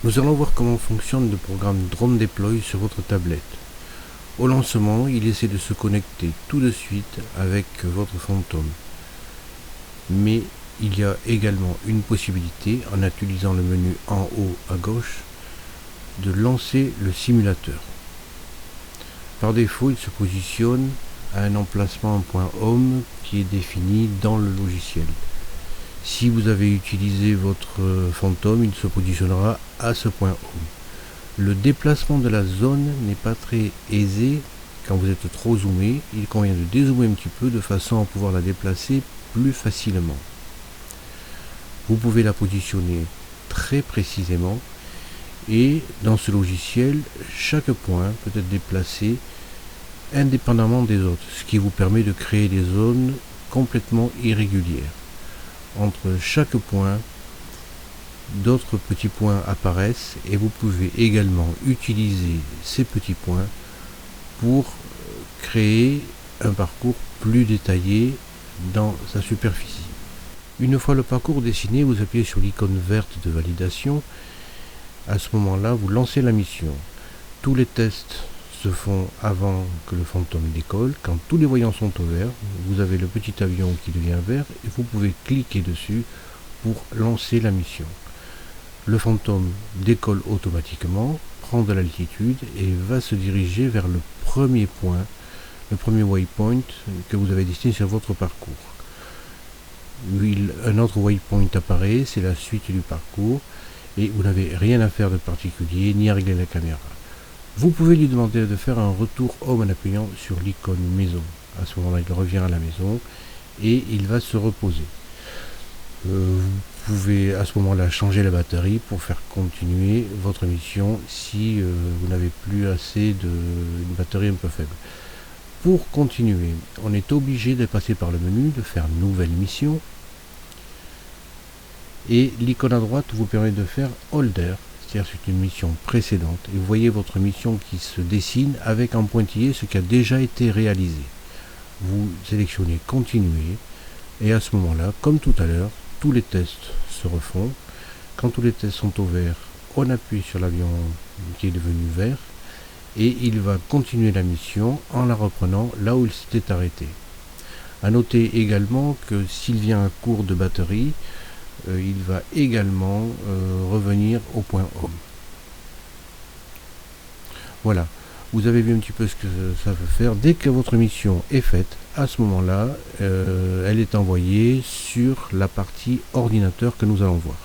Nous allons voir comment fonctionne le programme Drone Deploy sur votre tablette. Au lancement, il essaie de se connecter tout de suite avec votre Phantom. Mais il y a également une possibilité, en utilisant le menu en haut à gauche, de lancer le simulateur. Par défaut, il se positionne à un emplacement .home qui est défini dans le logiciel. Si vous avez utilisé votre Phantom, il se positionnera à ce point home. Le déplacement de la zone n'est pas très aisé quand vous êtes trop zoomé. Il convient de dézoomer un petit peu de façon à pouvoir la déplacer plus facilement. Vous pouvez la positionner très précisément et dans ce logiciel, chaque point peut être déplacé indépendamment des autres, ce qui vous permet de créer des zones complètement irrégulières. Entre chaque point, d'autres petits points apparaissent et vous pouvez également utiliser ces petits points pour créer un parcours plus détaillé dans sa superficie. Une fois le parcours dessiné, vous appuyez sur l'icône verte de validation. À ce moment-là, vous lancez la mission. Tous les tests se font avant que le Phantom décolle. Quand tous les voyants sont au vert, vous avez le petit avion qui devient vert et vous pouvez cliquer dessus pour lancer la mission. Le Phantom décolle automatiquement, prend de l'altitude et va se diriger vers le premier point, le premier waypoint que vous avez dessiné sur votre parcours. Un autre waypoint apparaît, c'est la suite du parcours et vous n'avez rien à faire de particulier ni à régler la caméra. Vous pouvez lui demander de faire un retour home en appuyant sur l'icône maison. À ce moment-là, il revient à la maison et il va se reposer. Vous pouvez à ce moment-là changer la batterie pour faire continuer votre mission si vous n'avez plus assez une batterie un peu faible. Pour continuer, on est obligé de passer par le menu, de faire nouvelle mission. Et l'icône à droite vous permet de faire holder, c'est-à-dire c'est une mission précédente. Et vous voyez votre mission qui se dessine avec en pointillé ce qui a déjà été réalisé. Vous sélectionnez continuer et à ce moment-là, comme tout à l'heure, tous les tests se refont. Quand tous les tests sont au vert, on appuie sur l'avion qui est devenu vert et il va continuer la mission en la reprenant là où il s'était arrêté. A noter également que s'il vient à court de batterie, il va également revenir au point home. Voilà, vous avez vu un petit peu ce que ça veut faire. Dès que votre mission est faite, à ce moment-là, elle est envoyée sur la partie ordinateur que nous allons voir.